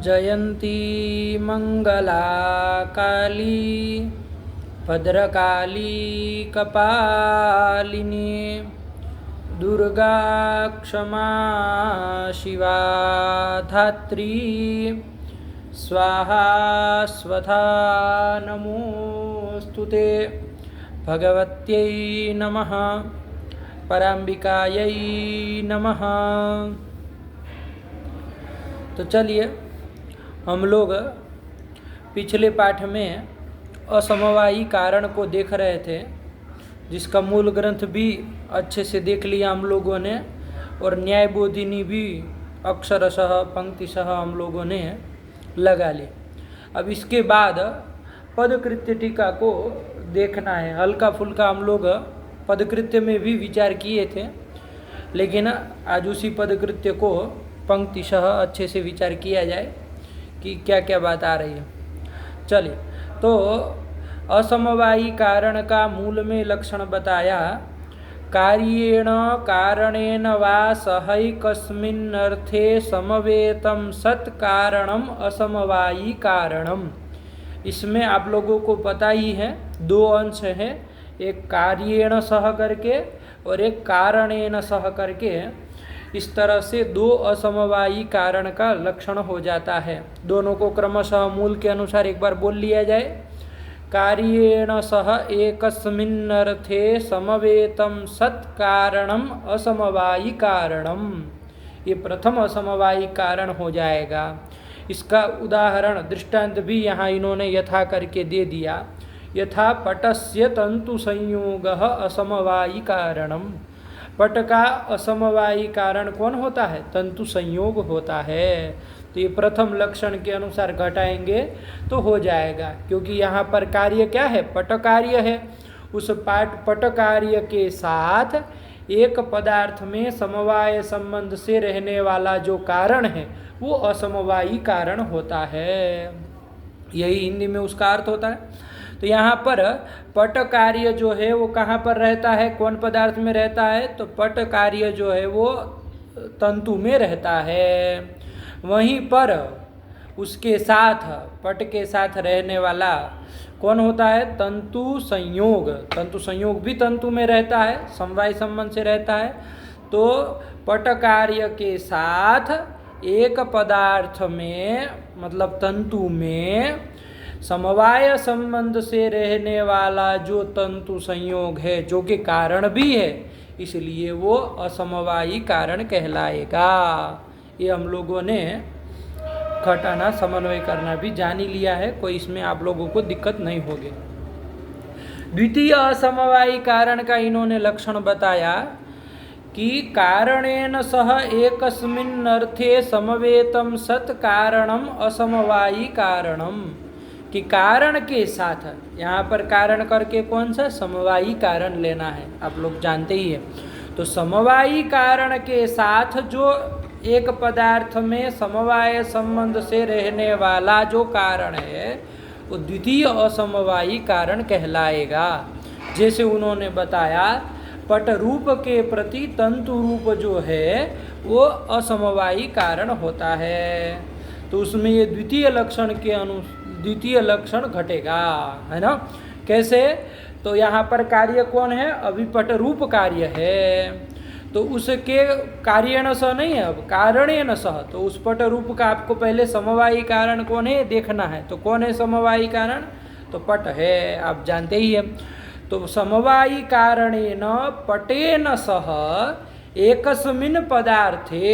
जयंती मंगला काली भद्रकाली कपालिनी दुर्गा क्षमा शिवा धात्री स्वाहा स्वधा नमोस्तुते भगवत्यै नमः पराम्बिकायै नमः। तो चलिए हम लोग पिछले पाठ में असमवायी कारण को देख रहे थे, जिसका मूल ग्रंथ भी अच्छे से देख लिया हम लोगों ने और न्यायबोधिनी भी अक्षरशः पंक्तिशः हम लोगों ने लगा ली। अब इसके बाद पदकृत्य टीका को देखना है। हल्का फुल्का हम लोग पदकृत्य में भी विचार किए थे, लेकिन आज उसी पदकृत्य को पंक्तिशः अच्छे से विचार किया जाए कि क्या क्या बात आ रही है। चलिए, तो असमवायी कारण का मूल में लक्षण बताया। कार्येण कारणेन वा सहैकस्मिन्नर्थे समवेतं सत् कारणम असमवायी कारणम। इसमें आप लोगों को पता ही है, दो अंश है, एक कार्येण सह करके और एक कारणेन सह करके। इस तरह से दो असमवायी कारण का लक्षण हो जाता है। दोनों को क्रमशः मूल के अनुसार एक बार बोल लिया जाए। कार्येण सह एकस्मिन्नर्थे समवेतं सत् कारणम असमवायी कारणम। ये प्रथम असमवायी कारण हो जाएगा। इसका उदाहरण दृष्टांत भी यहाँ इन्होंने यथा करके दे दिया। यथा पटस्य तंतु संयोगः असमवायी कारणम। पट का असमवायी कारण कौन होता है? तंतु संयोग होता है। तो ये प्रथम लक्षण के अनुसार घटाएंगे तो हो जाएगा, क्योंकि यहाँ पर कार्य क्या है? पट कार्य है। उस पट कार्य के साथ एक पदार्थ में समवाय संबंध से रहने वाला जो कारण है वो असमवायी कारण होता है। यही हिंदी में उसका अर्थ होता है। तो यहाँ पर पट कार्य जो है वो कहाँ पर रहता है? कौन पदार्थ में रहता है? तो पट कार्य जो है वो तंतु में रहता है। वहीं पर उसके साथ, पट के साथ रहने वाला कौन होता है? तंतु संयोग। तंतु संयोग भी तंतु में रहता है, समवाय संबंध से रहता है। तो पट कार्य के साथ एक पदार्थ में, मतलब तंतु में, समवाय संबंध से रहने वाला जो तंतु संयोग है, जो कि कारण भी है, इसलिए वो असमवायी कारण कहलाएगा। ये हम लोगों ने घटाना, समन्वय करना भी जान ही लिया है, कोई इसमें आप लोगों को दिक्कत नहीं होगी। द्वितीय असमवायी कारण का इन्होंने लक्षण बताया कि कारणेन सह एकस्मिन् अर्थे समवेतं सत् कारणम असमवायी कारणम। कि कारण के साथ, यहाँ पर कारण करके कौन सा? समवायी कारण लेना है, आप लोग जानते ही है। तो समवायी कारण के साथ जो एक पदार्थ में समवाय संबंध से रहने वाला जो कारण है वो द्वितीय असमवायी कारण कहलाएगा। जैसे उन्होंने बताया, पट रूप के प्रति तंतु रूप जो है वो असमवायी कारण होता है। तो उसमें ये द्वितीय लक्षण के द्वितीय लक्षण घटेगा, है ना? कैसे? तो यहाँ पर कार्य कौन है? अभी पट रूप कार्य है, तो उसके कार्येण सह नहीं है, अब कारणेन सह। तो उस पट रूप का आपको पहले समवायी कारण कौन है देखना है। तो कौन है समवायी कारण? तो पट है, आप जानते ही है। तो समवायी कारणेन पटेन सह एकस्मिन् पदार्थे,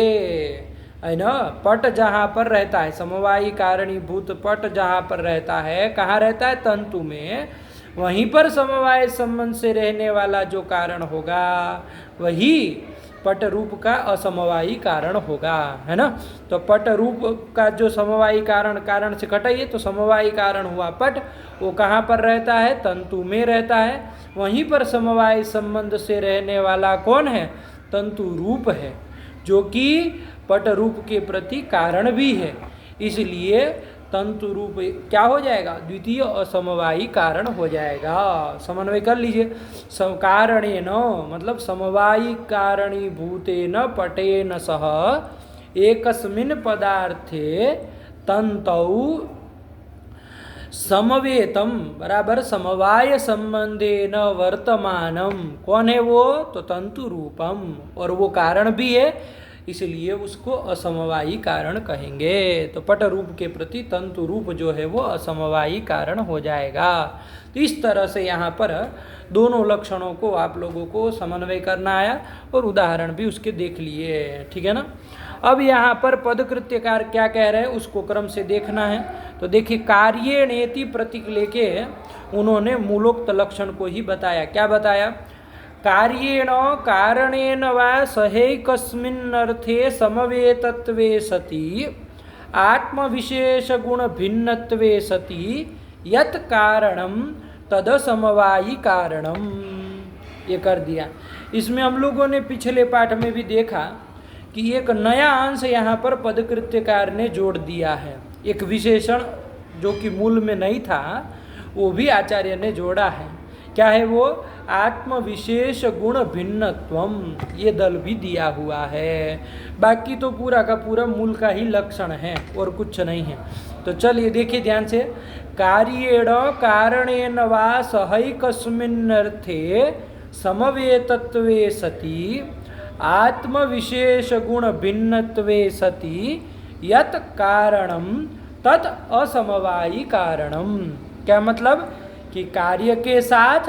है ना? पट जहाँ पर रहता है, समवायी कारणीभूत पट जहाँ पर रहता है, कहाँ रहता है? तंतु में। वहीं पर समवाय संबंध से रहने वाला जो कारण होगा वही पट रूप का असमवायी कारण होगा, है ना? तो पट रूप का जो समवायी कारण, कारण से घटाइए तो समवायी कारण हुआ पट, वो कहाँ पर रहता है? तंतु में रहता है। वहीं पर समवाय संबंध से रहने वाला कौन है? तंतु रूप है, जो कि पट रूप के प्रति कारण भी है। इसलिए तंतु रूप क्या हो जाएगा? द्वितीय असमवायी कारण हो जाएगा। समन्वय कर लीजिए। कारणेन मतलब समवायी कारणीभूतेन पटेन सह एकस्मिन् पदार्थे तंतौ समवेतम बराबर समवाय संबंधे न वर्तमानम। कौन है वो? तो तंतु रूपम, और वो कारण भी है, इसलिए उसको असमवायी कारण कहेंगे। तो पट रूप के प्रति तंतु रूप जो है वो असमवायी कारण हो जाएगा। तो इस तरह से यहाँ पर दोनों लक्षणों को आप लोगों को समन्वय करना आया और उदाहरण भी उसके देख लिए, ठीक है ना। अब यहाँ पर पदकृत्यकार क्या कह रहे हैं उसको क्रम से देखना है। तो देखिए, कार्येणेति प्रतीक लेके उन्होंने मूलोक्त लक्षण को ही बताया। क्या बताया? कार्येण कारणेन वा सहैकस्मिन्नर्थे समवेतत्वे सति आत्मविशेष गुण भिन्नत्वे सति यत् कारणम तदसमवायी कारणम। ये कर दिया। इसमें हम लोगों ने पिछले पाठ में भी देखा कि एक नया अंश यहाँ पर पदकृत्यकार ने जोड़ दिया है। एक विशेषण जो कि मूल में नहीं था वो भी आचार्य ने जोड़ा है। क्या है वो? आत्मविशेष गुण भिन्नत्वम, ये दल भी दिया हुआ है। बाकी तो पूरा का पूरा मूल का ही लक्षण है और कुछ नहीं है। तो चलिए देखिए ध्यान से। कार्येण कारणेन वा सहैकस्मिन्नर्थे समवेतत्वे सति आत्मविशेष गुण भिन्नत्वे सति यत् कारणम तत् असमवायी कारणम। क्या मतलब? कि कार्य के साथ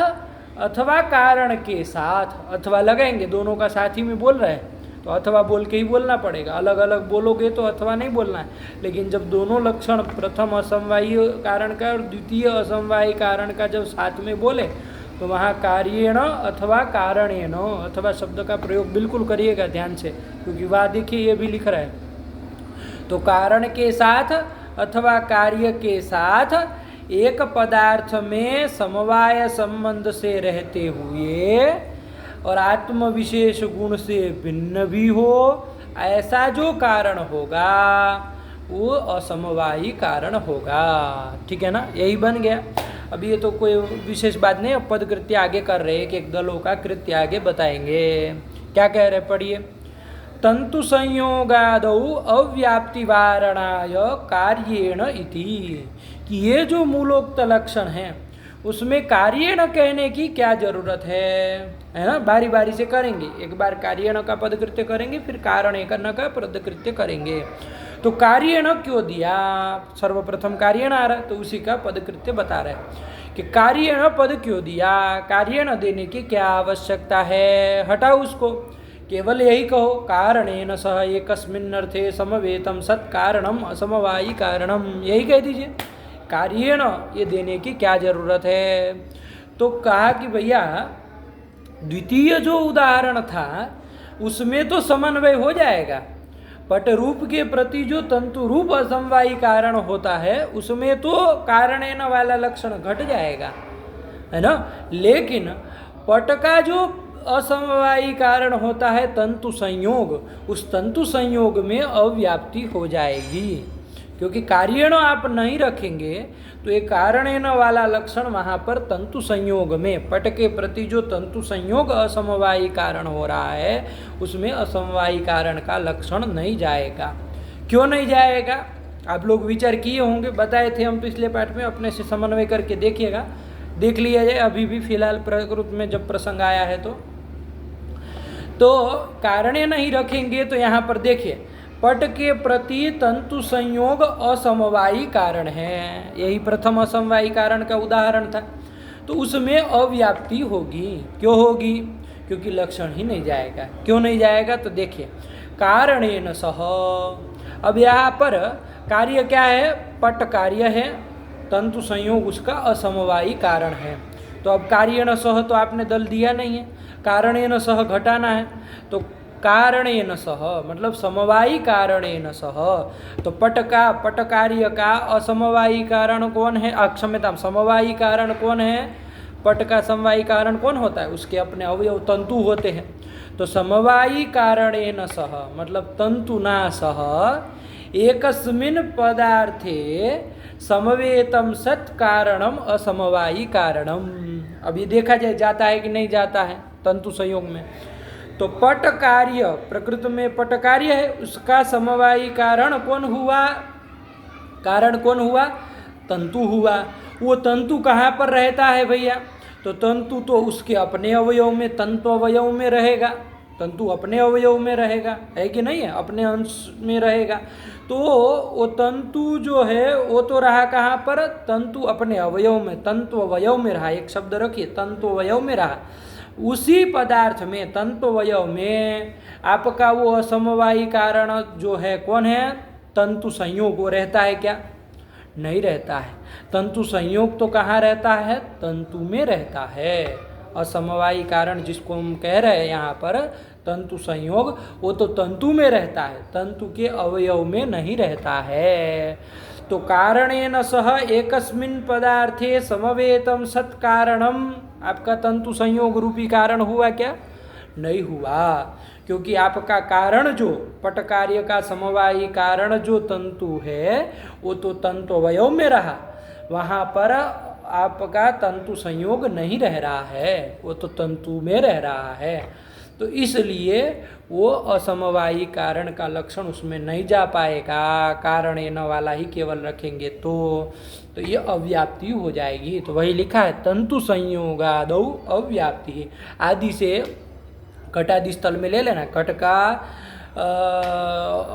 अथवा कारण के साथ, अथवा लगाएंगे, दोनों का साथ ही में बोल रहे हैं तो अथवा बोल के ही बोलना पड़ेगा। अलग अलग बोलोगे तो अथवा नहीं बोलना है। लेकिन जब दोनों लक्षण, प्रथम असमवायी कारण का और द्वितीय असमवायी कारण का जब साथ में बोले तो वहाँ कार्येण अथवा कारणेन अथवा शब्द का प्रयोग बिल्कुल करिएगा ध्यान से, क्योंकि वहाँ देखिए ये भी लिख रहा है। तो कारण के साथ अथवा कार्य के साथ एक पदार्थ में समवाय संबंध से रहते हुए और आत्म विशेष गुण से भिन्न भी हो, ऐसा जो कारण होगा वो असमवायी कारण होगा। ठीक है ना, यही बन गया। अब ये तो कोई विशेष बात नहीं। अब पद कृत्य आगे कर रहे हैं कि एक दलों का कृत्य आगे बताएंगे। क्या कह रहे, पढ़िए। तंतु संयोगादौ अव्याप्ति वारणाय कार्येण इति, कि ये जो मूलोक्त लक्षण है उसमें कार्येण कहने की क्या जरूरत है ना। बारी बारी से करेंगे। एक बार कार्येण का पदकृत्य करेंगे, फिर कारणेन का पदकृत्य करेंगे। तो कार्येण क्यों दिया? सर्वप्रथम कार्येण आ रहा है तो उसी का पदकृत्य बता रहे हैं कि कार्येण पद क्यों दिया, कार्येण देने की क्या आवश्यकता है। हटाओ उसको, केवल यही कहो कारणेन सह एकस्मिन्नर्थे समवेतम सत् कारणम असमवायी कारणम, यही कह दीजिए। कार्येण ये देने की क्या जरूरत है। तो कहा कि भैया द्वितीय जो उदाहरण था उसमें तो समन्वय हो जाएगा। पट रूप के प्रति जो तंतु रूप असमवायी कारण होता है उसमें तो कारणेन वाला लक्षण घट जाएगा, है ना। लेकिन पट का जो असमवायी कारण होता है तंतु संयोग, उस तंतु संयोग में अव्याप्ति हो जाएगी, क्योंकि कार्येण आप नहीं रखेंगे तो एक कारणेन वाला लक्षण वहाँ पर तंतु संयोग में, पट के प्रति जो तंतु संयोग असमवायी कारण हो रहा है उसमें असमवायी कारण का लक्षण नहीं जाएगा। क्यों नहीं जाएगा? आप लोग विचार किए होंगे, बताए थे हम पिछले पाठ में, अपने से समन्वय करके देखिएगा, देख लिया जाए। अभी भी फिलहाल प्रकृत में जब प्रसंग आया है तो कारणे नहीं रखेंगे तो यहाँ पर देखिए पट के प्रति तंतु संयोग असमवायी कारण है। यही प्रथम असमवायी कारण का उदाहरण था। तो उसमें अव्याप्ति होगी। क्यों होगी? क्योंकि लक्षण ही नहीं जाएगा। क्यों नहीं जाएगा? तो देखिए कारणेन सह, अब यहाँ पर कार्य क्या है? पट कार्य है, तंतु संयोग उसका असमवायी कारण है। तो अब कार्येन सह तो आपने दल दिया नहीं है, कारणेन सह घटाना है। तो कारणेन सह मतलब समवायी कारणेन सह, तो पट कार्य का असमवायी कारण कौन है? क्षम्यता, समवायी कारण कौन है? पट का समवायी कारण कौन होता है? उसके अपने अवयव तंतु होते हैं। तो समवायी कारणेन सह मतलब तंतुना सह एकस्मिन् पदार्थे समवेतम सत् कारणम असमवायी कारणम। अब ये देखा जाए जाता है कि नहीं जाता है तंतु संयोग में। तो पट कार्य प्रकृति में पट कार्य है, उसका समवायी कारण कौन हुआ? कारण कौन हुआ? तंतु हुआ। वो तंतु कहाँ पर रहता है भैया? तो तंतु तो उसके अपने अवयव में, तंतु अवयव में रहेगा। तंतु अपने अवयव में रहेगा, है कि नहीं है? अपने अंश में रहेगा। तो वो तंतु जो है वो तो रहा कहाँ पर? तंतु अपने अवयव में, तंतु अवयव में रहा। एक शब्द रखिए, तंतु अवयव में रहा। उसी पदार्थ में, तंतु अवयव में आपका वो असमवायी कारण जो है कौन है? तंतु संयोग। वो रहता है क्या? नहीं रहता है। तंतु संयोग तो कहाँ रहता है? तंतु में रहता है। असमवायी कारण जिसको हम कह रहे हैं यहाँ पर तंतु संयोग, वो तो तंतु में रहता है, तंतु के अवयव में नहीं रहता है। तो कारणेन सह एकस्मिन् पदार्थे समवेतम सत्कारणम, आपका तंतु संयोग रूपी कारण हुआ क्या? नहीं हुआ, क्योंकि आपका कारण जो पट कार्य का समवायी कारण जो तंतु है वो तो तंतु अवयव में रहा, वहाँ पर आपका तंतु संयोग नहीं रह रहा है, वो तो तंतु में रह रहा है। तो इसलिए वो असमवायी कारण का लक्षण उसमें नहीं जा पाएगा। कारण न वाला ही केवल रखेंगे तो ये अव्याप्ति हो जाएगी। तो वही लिखा है तंतु संयोगादौ अव्याप्ति। आदि से घटादि स्थल में ले लेना। घट का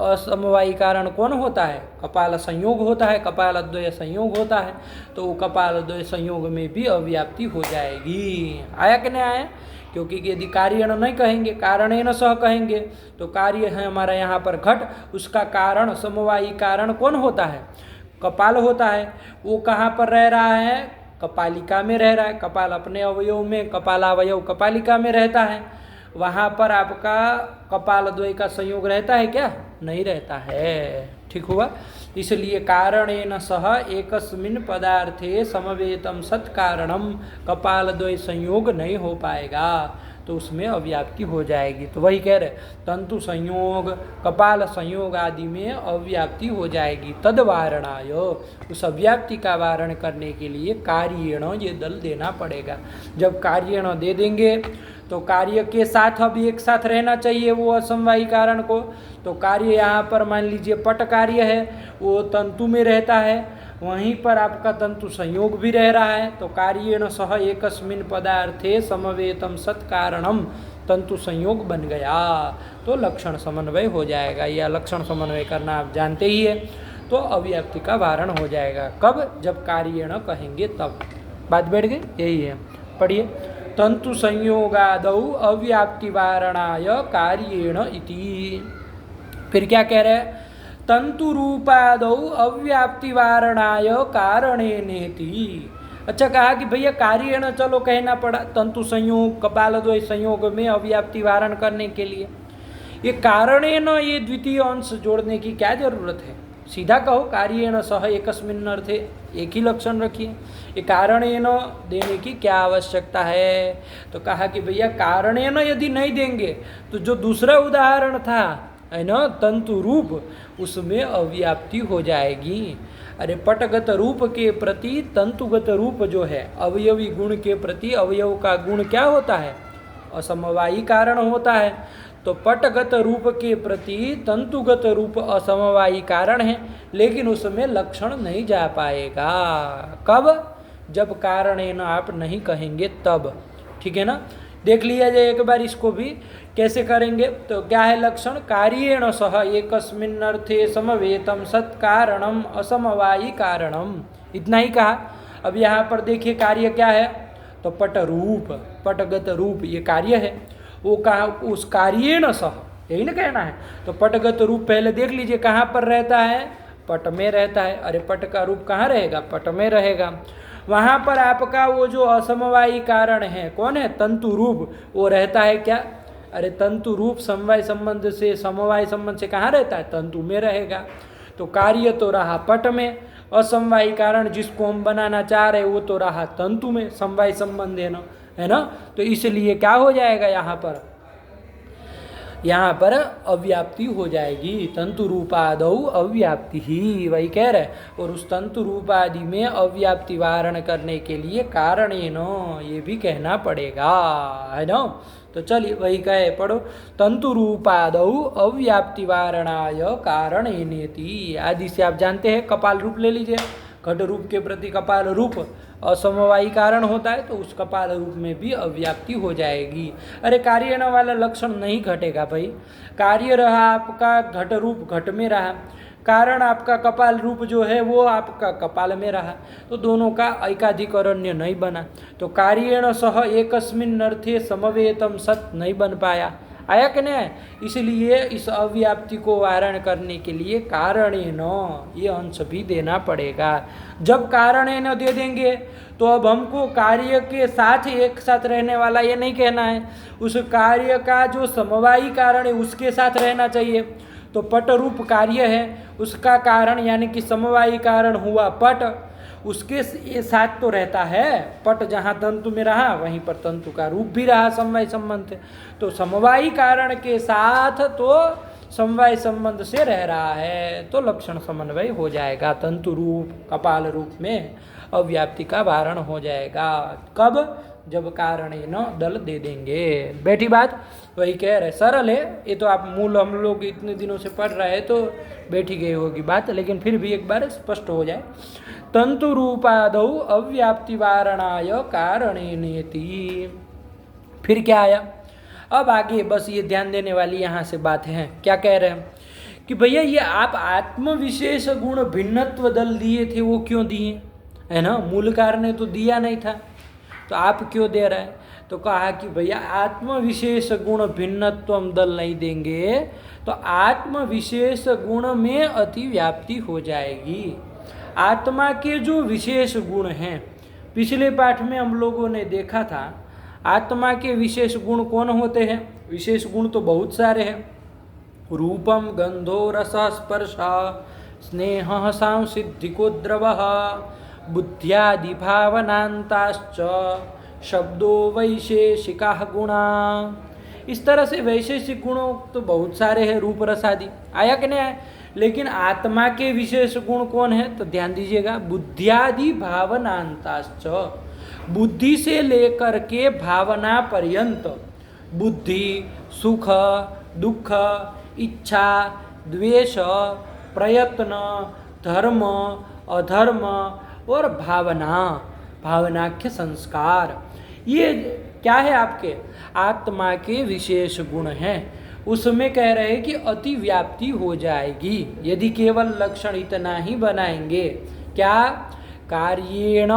असमवायी कारण कौन होता है? कपाल संयोग होता है, कपाल द्वय संयोग होता है। तो वो कपाल द्वय संयोग में भी अव्याप्ति हो जाएगी। आया कि नहीं आया? क्योंकि यदि कार्यण नहीं कहेंगे, कारणेन सह कहेंगे, तो कार्य है हमारा यहाँ पर घट, उसका कारण समवायी कारण कौन होता है? कपाल होता है। वो कहाँ पर रह रहा है? कपालिका में रह रहा है। कपाल अपने अवयव में, कपालावयव कपालिका में रहता है। वहाँ पर आपका कपाल द्वय का संयोग रहता है क्या? नहीं रहता है। ठीक हुआ? इसलिए कारणेन सह एकस्मिन् पदार्थे समवेतम सत्कारणम, कपाल द्वय संयोग नहीं हो पाएगा, तो उसमें अव्याप्ति हो जाएगी। तो वही कह रहे तंतु संयोग, कपाल संयोग आदि में अव्याप्ति हो जाएगी। तद वारणाय, उस अव्याप्ति का वारण करने के लिए कार्येण ये दल देना पड़ेगा। जब कार्येण दे देंगे तो कार्य के साथ अब एक साथ रहना चाहिए वो असमवायी कारण को। तो कार्य यहाँ पर मान लीजिए पट कार्य है, वो तंतु में रहता है, वहीं पर आपका तंतु संयोग भी रह रहा है। तो कार्येण सह एकस्मिन् पदार्थे समवेतम सत्कारणम, तंतु संयोग बन गया, तो लक्षण समन्वय हो जाएगा। या लक्षण समन्वय करना आप जानते ही है। तो अव्याप्ति का वारण हो जाएगा। कब? जब कार्येण कहेंगे तब। बात बैठ गई? यही है। पढ़िए। तंतु संयोगादौ अव्याप्ति वारणाय कार्येण इति। फिर क्या कह रहे हैं? तंतु रूपादौ अव्याप्ति वारणाय कारणेनेति। अच्छा, कहा कि भैया कार्येण चलो कहना पड़ा, तंतु संयोग कपाल द्वय संयोग में अव्याप्ति वारण करने के लिए ये कारणेन ये द्वितीय अंश जोड़ने की क्या जरूरत है? सीधा कहो कार्येण सह एकस्मिन् अर्थे, एक ही लक्षण रखिए। ये कारणेन देने की क्या आवश्यकता है? तो कहा कि भैया कारणेन यदि नहीं देंगे तो जो दूसरा उदाहरण था है ना तंतु रूप, उसमें अव्याप्ति हो जाएगी। अरे पटगत रूप के प्रति तंतुगत रूप जो है, अवयवी गुण के प्रति अवयव का गुण क्या होता है? असमवायी कारण होता है। तो पटगत रूप के प्रति तंतुगत रूप असमवायी कारण है, लेकिन उसमें लक्षण नहीं जा पाएगा। कब? जब कारणेन आप नहीं कहेंगे तब। ठीक है ना? देख लिया जाए एक बार इसको भी कैसे करेंगे। तो क्या है लक्षण? कार्येण सह एकस्मिन् अर्थे समवेतम सत्कारणम असमवायी कारणम, इतना ही कहा। अब यहाँ पर देखिए कार्य क्या है? तो पट रूप, पटगत रूप ये कार्य है। वो कहा उस कार्येण सह, यही ना कहना है। तो पटगत रूप पहले देख लीजिए कहाँ पर रहता है? पट में रहता है। अरे पट का रूप कहाँ रहेगा? पट में रहेगा। वहाँ पर आपका वो जो असमवायी कारण है कौन है? तंतु रूप, वो रहता है क्या? अरे तंतु रूप समवाय संबंध से, समवाय संबंध से कहाँ रहता है? तंतु में रहेगा। तो कार्य तो रहा पट में, असमवायी कारण जिसको हम बनाना चाह रहे वो तो रहा तंतु में, समवाय संबंध है ना, है ना। तो इसलिए क्या हो जाएगा यहाँ पर? यहाँ पर अव्याप्ति हो जाएगी। तंतु रूपादौ अव्याप्ति ही, वही कह रहे। और उस तंतु रूपादि में अव्याप्ति वारण करने के लिए कारणेन, ये भी कहना पड़ेगा, है ना। तो चलिए वही कहे, पढ़ो। तंतु रूपादौ अव्याप्ति वारणाय कारणेनेति। आदि से आप जानते हैं, कपाल रूप ले लीजिए। घट रूप के प्रति कपाल रूप असमवायी कारण होता है, तो उस कपाल रूप में भी अव्याप्ति हो जाएगी। अरे कार्यण वाला लक्षण नहीं घटेगा भाई। कार्य रहा आपका घट रूप, घट में रहा, कारण आपका कपाल रूप जो है वो आपका कपाल में रहा, तो दोनों का एकाधिकरण्य नहीं बना। तो कार्येण सह एकस्मिन् अर्थे समवेतम सत नहीं बन पाया, आया कि नहीं। इसलिए इस अव्याप्ति को वारण करने के लिए कारणेन ये अंश भी देना पड़ेगा। जब कारणेन दे देंगे तो अब हमको कार्य के साथ एक साथ रहने वाला ये नहीं कहना है, उस कार्य का जो समवायी कारण है उसके साथ रहना चाहिए। तो पट रूप कार्य है, उसका कारण यानी कि समवायी कारण हुआ पट, उसके साथ तो रहता है। पट जहाँ तंतु में रहा वहीं पर तंतु का रूप भी रहा, समवाय संबंध। तो समवायी कारण के साथ तो समवाय संबंध से रह रहा है, तो लक्षण समन्वय हो जाएगा। तंतु रूप कपाल रूप में अव्याप्ति का वारण हो जाएगा। कब? जब कारणेन दल दे देंगे। बैठी बात, वही कह रहे। सरल है ये तो, आप मूल हम लोग इतने दिनों से पढ़ रहे हैं तो बैठी गई होगी बात, लेकिन फिर भी एक बार स्पष्ट हो जाए। तंतु रूपादौ अव्याप्ति वारणाय कारणेनेति। फिर क्या आया? अब आगे बस ये ध्यान देने वाली यहाँ से बात है। क्या कह रहे हैं कि भैया ये आप आत्मविशेष गुण भिन्नत्व दल दिए थे, वो क्यों दिए, है ना। मूलकार ने तो दिया नहीं था, तो आप क्यों दे रहे हैं? तो कहा कि भैया आत्मविशेष गुण भिन्नत्व दल नहीं देंगे तो आत्मविशेष गुण में अतिव्याप्ति हो जाएगी। आत्मा के जो विशेष गुण हैं, पिछले पाठ में हम लोगों ने देखा था आत्मा के विशेष गुण कौन होते हैं। विशेष गुण तो बहुत सारे हैं। रूपम गंधो रस स्पर्श स्नेह सांसिद्धिको द्रव बुद्ध्यादि भावनांताश्च शब्दों वैशेषिका गुणा। इस तरह से वैशेषिक गुणों तो बहुत सारे हैं, रूप रस आदि, आया कि नहीं आया। लेकिन आत्मा के विशेष गुण कौन है? तो ध्यान दीजिएगा, बुद्ध्यादि भावनांताश्च, बुद्धि से लेकर के भावना पर्यंत, बुद्धि, सुख, दुख, इच्छा, द्वेष, प्रयत्न, धर्म, अधर्म और भावना, भावनाख्य संस्कार, ये क्या है? आपके आत्मा के विशेष गुण हैं। उसमें कह रहे हैं कि अति व्याप्ति हो जाएगी यदि केवल लक्षण इतना ही बनाएंगे। क्या? कार्येण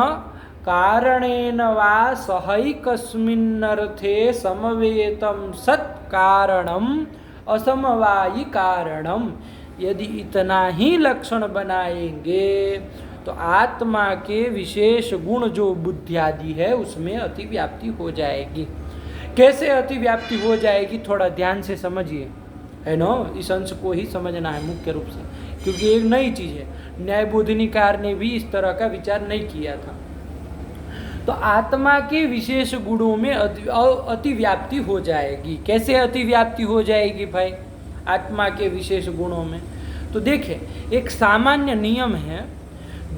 कारणेन वा सहैकस्मिन्नर्थे समवेतं सत् कारणम असमवायी कारणम। यदि इतना ही लक्षण बनाएंगे तो आत्मा के विशेष गुण जो बुद्धियादि है उसमें अतिव्याप्ति हो जाएगी। कैसे अतिव्याप्ति हो जाएगी? थोड़ा ध्यान से समझिए, है ना। इस अंश को ही समझना है मुख्य रूप से, क्योंकि एक नई चीज़ है। न्यायबोधिनीकार ने भी इस तरह का विचार नहीं किया था। तो आत्मा के विशेष गुणों में अतिव्याप्ति हो जाएगी। कैसे अतिव्याप्ति हो जाएगी भाई आत्मा के विशेष गुणों में? तो देखें, एक सामान्य नियम है,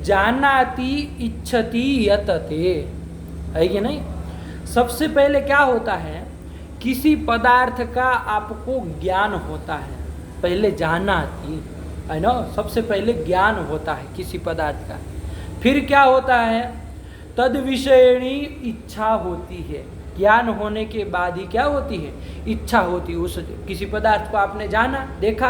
जानाति इच्छति यतते, है कि नहीं। सबसे पहले क्या होता है, किसी पदार्थ का आपको ज्ञान होता है, पहले जानाति, है ना। सबसे पहले ज्ञान होता है किसी पदार्थ का, फिर क्या होता है, तद विषयणी इच्छा होती है। ज्ञान होने के बाद ही क्या होती है? इच्छा होती है। उस किसी पदार्थ को आपने जाना, देखा,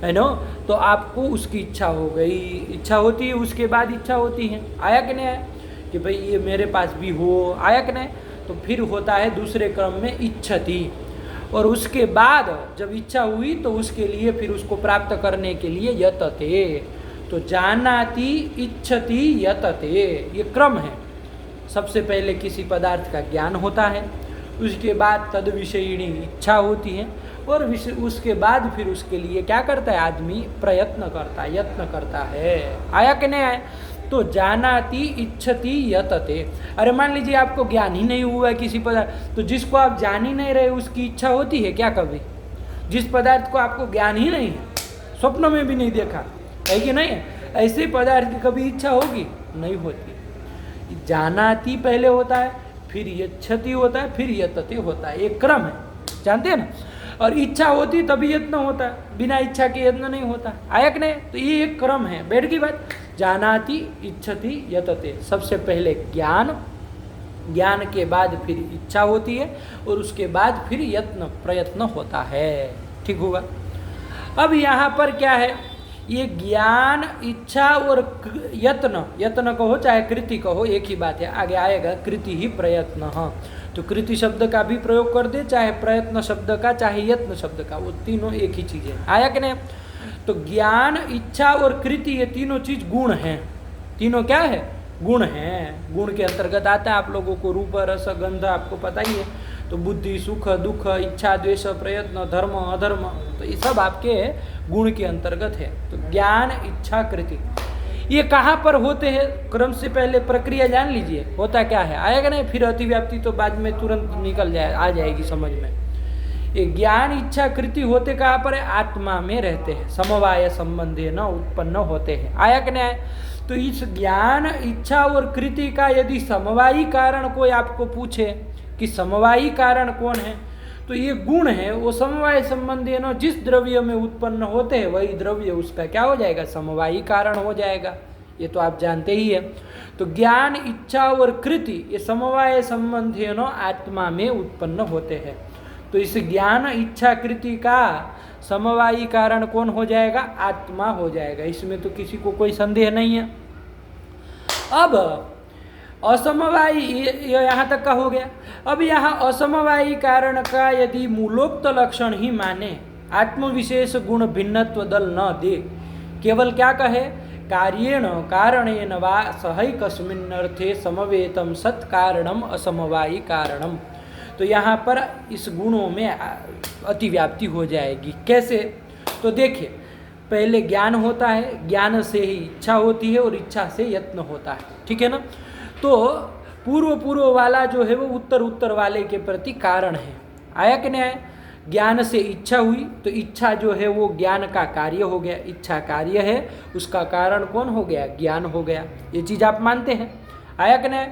है ना, तो आपको उसकी इच्छा हो गई, इच्छा होती है, उसके बाद इच्छा होती है। आया कि नहीं आया कि भाई ये मेरे पास भी हो, आया कि नहीं। तो फिर होता है दूसरे क्रम में इच्छति, और उसके बाद जब इच्छा हुई तो उसके लिए फिर उसको प्राप्त करने के लिए यतते। तो जानाति इच्छति यतते, ये क्रम है। सबसे पहले किसी पदार्थ का ज्ञान होता है, उसके बाद तद विषयिणी इच्छा होती है, और उसके बाद फिर उसके लिए क्या करता है आदमी? प्रयत्न करता है, यत्न करता है। आया कि नहीं आया? तो जानाति इच्छति यतते। अरे मान लीजिए आपको ज्ञान ही नहीं हुआ किसी पदार्थ, तो जिसको आप जान ही नहीं रहे उसकी इच्छा होती है क्या कभी? जिस पदार्थ को आपको ज्ञान ही नहीं है, स्वप्न में भी नहीं देखा है कि नहीं है, ऐसे पदार्थ की कभी इच्छा होगी? नहीं होती। जानाति पहले होता है, फिर यच्छति होता है, फिर यतते होता है, एक क्रम है, जानते हैं ना। और इच्छा होती तभी यत्न होता है, बिना इच्छा के यत्न नहीं होता। आया कि नहीं? तो ये एक क्रम है, बैठ की बात। जानाति, इच्छति, यतते, सबसे पहले ज्ञान, ज्ञान के बाद फिर इच्छा होती है, और उसके बाद फिर यत्न, प्रयत्न होता है। ठीक होगा। अब यहाँ पर क्या है, ये ज्ञान, इच्छा और यत्न, यत्न कहो चाहे कृति कहो, एक ही बात है। आगे आएगा कृति ही प्रयत्न। हाँ, तो कृति शब्द का भी प्रयोग कर दे, चाहे प्रयत्न शब्द का, चाहे यत्न शब्द का, वो तीनों एक ही चीज है। आया कि नहीं? तो ज्ञान, इच्छा और कृति, ये तीनों चीज गुण हैं। तीनों क्या है? गुण हैं। गुण के अंतर्गत आता है आप लोगों को रूप, रस, गंध, आपको पता ही है। तो बुद्धि, सुख, दुख, इच्छा, द्वेष, प्रयत्न, धर्म, अधर्म, तो ये सब आपके गुण के अंतर्गत है। तो ज्ञान, इच्छा, कृति, ये कहाँ पर होते हैं? क्रम से पहले प्रक्रिया जान लीजिए, होता क्या है। आएगा नहीं? फिर अतिव्याप्ति तो बाद में तुरंत निकल जाए, आ जाएगी समझ में। ये ज्ञान, इच्छा, कृति होते कहाँ पर है? आत्मा में रहते हैं, समवाय संबंधे न उत्पन्न होते हैं। आया कि नहीं? तो इस ज्ञान, इच्छा और कृति का यदि समवायी कारण कोई आपको पूछे कि समवायी कारण कौन है, तो ये गुण है, वो समवाय संबंधी न जिस द्रव्य में उत्पन्न होते हैं वही द्रव्य उसका क्या हो जाएगा? समवायी कारण हो जाएगा। ये तो आप जानते ही है। तो ज्ञान, इच्छा और कृति ये समवाय संबंधी न आत्मा में उत्पन्न होते हैं। तो इस ज्ञान, इच्छा, कृति का समवायी कारण कौन हो जाएगा? आत्मा हो जाएगा। इसमें तो किसी को कोई संदेह नहीं है। अब असमवायी, ये यहाँ तक का हो गया। अब यहाँ असमवायी कारण का यदि मूलोक्त लक्षण ही माने, आत्मविशेष गुण भिन्नत्व दल न दे, केवल क्या कहे? कार्येण कारणेन वा सहैकस्मिन्नर्थे समवेतम सत्कारणम असमवायी कारणम। तो यहाँ पर इस गुणों में अतिव्याप्ति हो जाएगी। कैसे? तो देखिए, पहले ज्ञान होता है, ज्ञान से ही इच्छा होती है और इच्छा से यत्न होता है। ठीक है ना? तो पूर्व वाला जो है वो उत्तर वाले के प्रति कारण है। आया कि नहीं आया? ज्ञान से इच्छा हुई तो इच्छा जो है वो ज्ञान का कार्य हो गया। इच्छा कार्य है, उसका कारण कौन हो गया? ज्ञान हो गया। ये चीज़ आप मानते हैं? आया कि नहीं?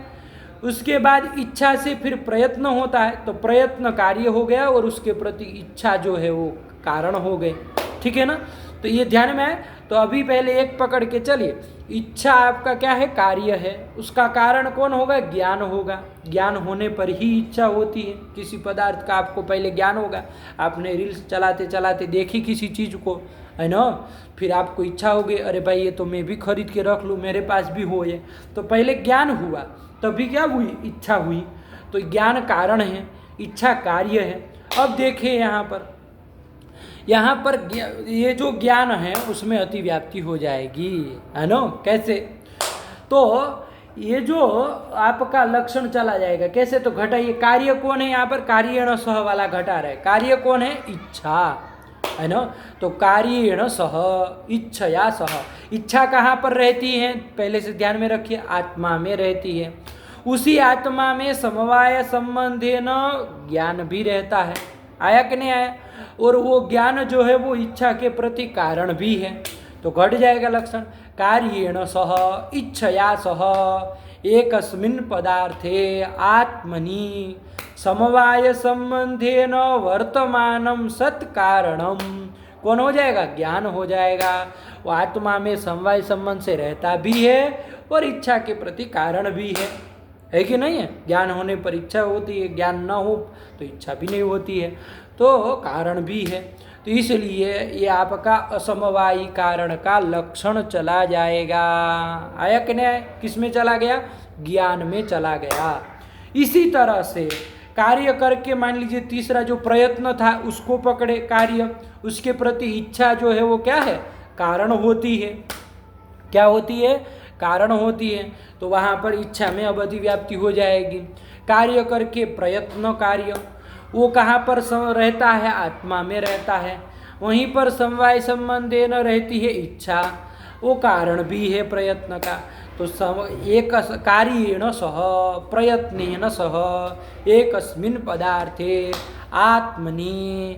उसके बाद इच्छा से फिर प्रयत्न होता है, तो प्रयत्न कार्य हो गया और उसके प्रति इच्छा जो है वो कारण हो गए। ठीक है ना? तो ये ध्यान में है। तो अभी पहले एक पकड़ के चलिए, इच्छा आपका क्या है? कार्य है। उसका कारण कौन होगा? ज्ञान होगा। ज्ञान होने पर ही इच्छा होती है। किसी पदार्थ का आपको पहले ज्ञान होगा, आपने रील्स चलाते चलाते देखी किसी चीज़ को, है ना, फिर आपको इच्छा हो गई, अरे भाई ये तो मैं भी खरीद के रख लूँ, मेरे पास भी हो ये। तो पहले ज्ञान हुआ, तभी क्या हुई? इच्छा हुई। तो ज्ञान कारण है, इच्छा कार्य है। अब देखिए यहाँ पर ये जो ज्ञान है उसमें अतिव्याप्ति हो जाएगी, है ना? कैसे? तो ये जो आपका लक्षण चला जाएगा। कैसे? तो घटाइए, कार्य कौन है यहाँ पर? कार्येण सह वाला घटा रहे। कार्य कौन है? इच्छा, है ना? तो कार्येण सह, इच्छया सह। इच्छा कहाँ पर रहती है? पहले से ध्यान में रखिए, आत्मा में रहती है। उसी आत्मा में समवाय संबंधे न ज्ञान भी रहता है। आया कि नहीं आया? और वो ज्ञान जो है वो इच्छा के प्रति कारण भी है। तो घट जाएगा लक्षण। कार्येण सह, इच्छया सह, एकस्मिन् पदार्थे आत्मनि समवाय संबंधेन वर्तमानम सत्कारणम। कौन हो जाएगा? ज्ञान हो जाएगा। वो आत्मा में समवाय संबंध से रहता भी है और इच्छा के प्रति कारण भी है कि नहीं है? ज्ञान होने पर इच्छा होती है, ज्ञान न हो तो इच्छा भी नहीं होती है, तो कारण भी है। तो इसलिए ये आपका असमवायी कारण का लक्षण चला जाएगा। आया कि नहीं? किस में चला गया? ज्ञान में चला गया। इसी तरह से कार्य करके मान लीजिए तीसरा जो प्रयत्न था उसको पकड़े कार्य, उसके प्रति इच्छा जो है वो क्या है? कारण होती है। क्या होती है? कारण होती है। तो वहाँ पर इच्छा में अब अतिव्याप्ति हो जाएगी। कार्य करके प्रयत्न कार्य, वो कहाँ पर रहता है? आत्मा में रहता है। वहीं पर समवाय संबंधे न रहती है इच्छा, वो कारण भी है प्रयत्न का। तो एक कार्येण सह प्रयत्नेन सह एकस्मिन् पदार्थे आत्मनि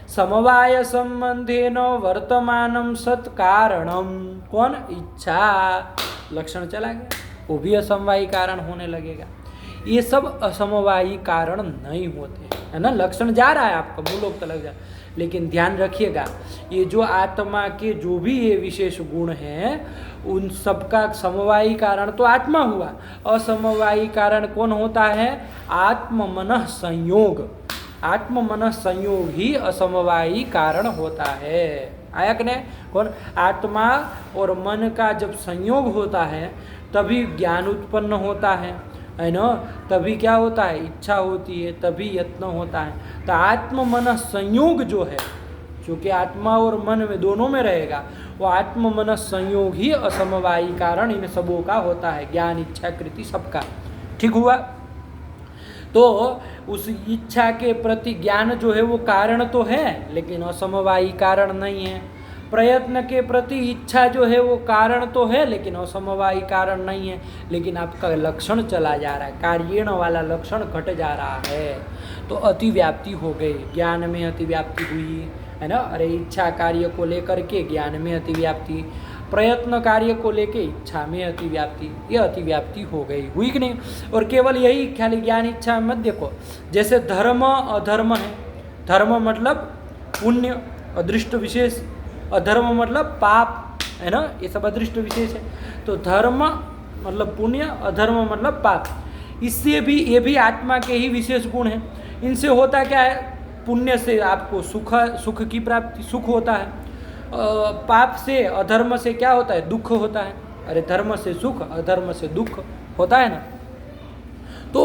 समवाय संबंधेन वर्तमानम सत्कारणम, कौन? इच्छा। लक्षण चला गया, वो भी असमवायी कारण होने लगेगा। ये सब असमवायी कारण नहीं होते, है ना। लक्षण जा रहा है आपका, मूलोक्त लग जा, लेकिन ध्यान रखिएगा, ये जो आत्मा के जो भी ये विशेष गुण हैं, उन सबका समवायी कारण तो आत्मा हुआ, असमवायी कारण कौन होता है? आत्म मन संयोग। आत्म मन संयोग ही असमवायी कारण होता है। आया कि नहीं? कौन? आत्मा और मन का जब संयोग होता है तभी ज्ञान उत्पन्न होता है ना। तभी क्या होता है? इच्छा होती है, तभी यत्न होता है। तो आत्म मन संयोग जो है, क्योंकि आत्मा और मन में दोनों में रहेगा, वो आत्म मन संयोग ही असमवायी कारण इन सबों का होता है, ज्ञान इच्छा कृति सबका। ठीक हुआ? तो उस इच्छा के प्रति ज्ञान जो है वो कारण तो है, लेकिन असमवायी कारण नहीं है। प्रयत्न के प्रति इच्छा जो है वो कारण तो है, लेकिन असमवायी कारण नहीं है। लेकिन आपका लक्षण चला जा रहा है, कार्यण वाला लक्षण घट जा रहा है, तो अतिव्याप्ति हो गई, ज्ञान में अतिव्याप्ति हुई, है ना। अरे इच्छा कार्य को लेकर के ज्ञान में अतिव्याप्ति, प्रयत्न कार्य को लेके इच्छा में अतिव्याप्ति, ये अतिव्याप्ति हो गई, हुई कि नहीं। और केवल यही खाली ज्ञान इच्छा मत देखो, जैसे धर्म अधर्म है। धर्म मतलब पुण्य, अदृष्ट विशेष, अधर्म मतलब पाप, है ना। ये सब अदृष्ट विशेष है। तो धर्म मतलब पुण्य, अधर्म मतलब पाप। इससे भी ये भी आत्मा के ही विशेष गुण हैं। इनसे होता क्या है? पुण्य से आपको सुख की प्राप्ति, सुख होता है। पाप से, अधर्म से क्या होता है? दुख होता है। अरे धर्म से सुख, अधर्म से दुख होता है ना। तो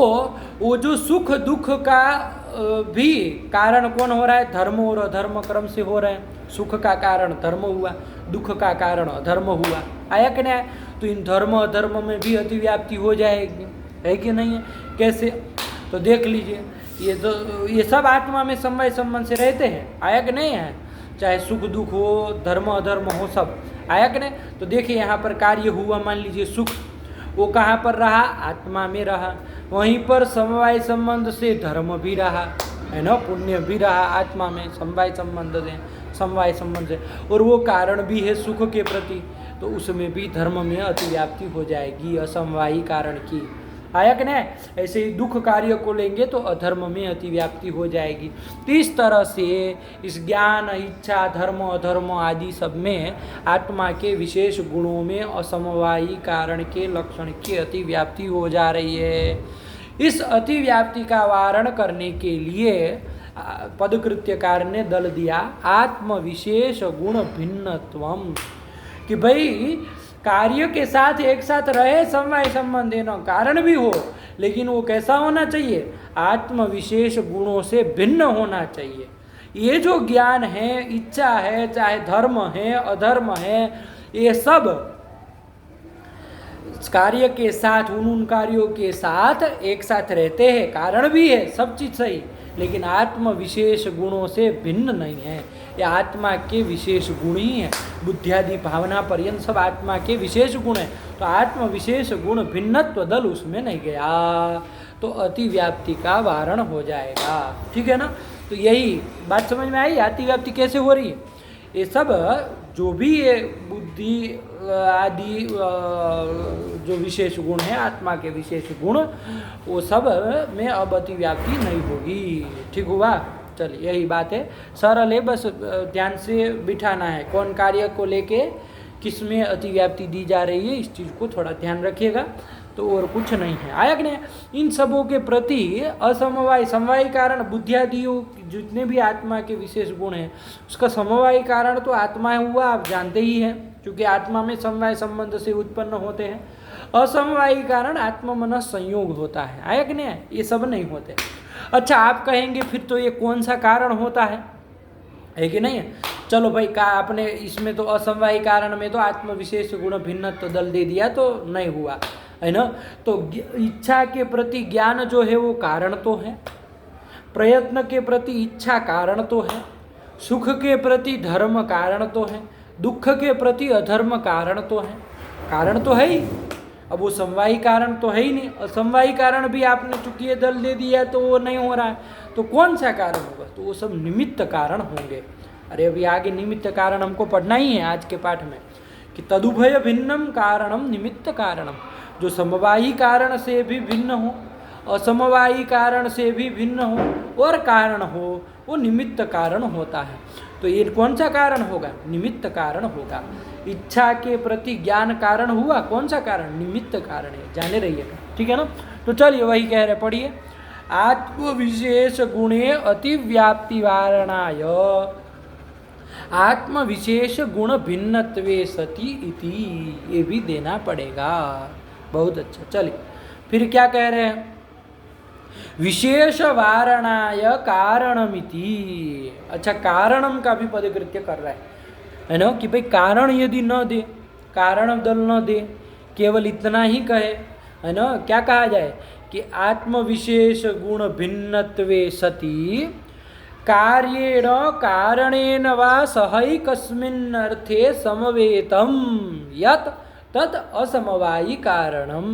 वो जो सुख दुख का भी कारण कौन हो रहा है? धर्म और अधर्म क्रम से हो रहे हैं। सुख का कारण धर्म हुआ, दुख का कारण अधर्म हुआ। आया कि नहीं? तो इन धर्म अधर्म में भी अतिव्याप्ति हो जाएगी, है कि नहीं है? कैसे? तो देख लीजिए, ये सब आत्मा में समवाय संबंध से रहते हैं। आया कि नहीं है? चाहे सुख दुख हो, धर्म अधर्म हो, सब। आया कि नहीं? तो देखिए यहाँ पर कार्य हुआ, मान लीजिए सुख, वो कहाँ पर रहा? आत्मा में रहा। वहीं पर समवाय संबंध से धर्म भी रहा, है ना, पुण्य भी रहा आत्मा में, समवाय संबंध से, और वो कारण भी है सुख के प्रति, तो उसमें भी धर्म में अतिव्याप्ति हो जाएगी असमवायी कारण की। आया कि नहीं? ऐसे ही दुख कार्य को लेंगे तो अधर्म में अतिव्याप्ति हो जाएगी। तो इस तरह से इस ज्ञान इच्छा धर्म अधर्म आदि सब में आत्मा के विशेष गुणों में असमवायी कारण के लक्षण की अतिव्याप्ति हो जा रही है। इस अतिव्याप्ति का वारण करने के लिए पदकृत्यकार ने दल दिया आत्म विशेष गुण भिन्नत्वम, कि भाई कार्य के साथ एक साथ रहे समवाय संबंध न, कारण भी हो, लेकिन वो कैसा होना चाहिए? आत्म विशेष गुणों से भिन्न होना चाहिए। ये जो ज्ञान है, इच्छा है, चाहे धर्म है अधर्म है, ये सब कार्य के साथ उन कार्यों के साथ एक साथ रहते हैं, कारण भी है, सब चीज सही, लेकिन आत्म विशेष गुणों से भिन्न नहीं है। ये आत्मा के विशेष गुण ही हैं। बुद्धियादि भावना पर्यंत सब आत्मा के विशेष गुण हैं। तो आत्म विशेष गुण भिन्नत्व दल उसमें नहीं गया, तो अतिव्याप्ति का वारण हो जाएगा। ठीक है ना? तो यही बात समझ में आई, अतिव्याप्ति कैसे हो रही है। ये सब जो भी ये बुद्धि आदि जो विशेष गुण है, आत्मा के विशेष गुण, वो सब में अब अतिव्याप्ति नहीं होगी। ठीक हुआ? चलिए, यही बात है, सरल है, बस ध्यान से बिठाना है कौन कार्य को लेके किस में अतिव्याप्ति दी जा रही है, इस चीज़ को थोड़ा ध्यान रखिएगा, तो और कुछ नहीं है। आया कि नहीं? इन सबों के प्रति असमवाय समवायी कारण बुद्धियादियों जितने भी आत्मा के विशेष गुण हैं, उसका समवायी कारण तो आत्मा हुआ, आप जानते ही हैं, क्योंकि आत्मा में समवाय संबंध से उत्पन्न होते हैं। असमवायी कारण आत्मा मन संयोग होता है। आया कि नहीं? ये सब नहीं होते। अच्छा, आप कहेंगे फिर तो ये कौन सा कारण होता है कि नहीं? चलो भाई, का आपने इसमें तो असमवायी कारण में तो आत्म विशेष गुण भिन्नत्व दल दे दिया, तो नहीं हुआ, है ना। तो इच्छा के प्रति ज्ञान जो है वो कारण तो है, प्रयत्न के प्रति इच्छा कारण तो है, सुख के प्रति धर्म कारण तो है, दुख के प्रति अधर्म कारण तो है, कारण तो है ही। अब वो समवायी कारण तो है ही नहीं, असमवायी कारण भी आपने चूंकि ये दल दे दिया तो वो नहीं हो रहा है। तो कौन सा कारण होगा? तो वो सब निमित्त कारण होंगे। अरे अभी आगे निमित्त कारण हमको पढ़ना ही है आज के पाठ में, कि तदुभय भिन्नम कारणम निमित्त कारणम, जो समवायी कारण से भी भिन्न हो, असमवायी कारण से भी भिन्न हो और कारण हो, वो निमित्त कारण होता है। तो ये कौन सा कारण होगा? निमित्त कारण होगा। इच्छा के प्रति ज्ञान कारण हुआ, कौन सा कारण? निमित्त कारण है, जाने रहिएगा, ठीक है ना। तो चलिए वही कह रहे, पढ़िए। आत्म विशेष गुणे अतिव्याप्ति वारणाय आत्म विशेष गुण भिन्नत्वे सति इति, ये भी देना पड़ेगा। बहुत अच्छा। चलिए फिर क्या कह रहे हैं? विशेष वारणाय कारणमिति। अच्छा, कारणम का भी पदकृत्य कर रहा है ना, कि भाई कारण यदि न दे, कारण दल न दे, केवल इतना ही कहे, है ना, क्या कहा जाए कि आत्म विशेष गुण भिन्नत्वे सति कार्येण कारणेन वा सहैकस्मिन् अर्थे समवेतम यत् तत् असमवायी कारणम।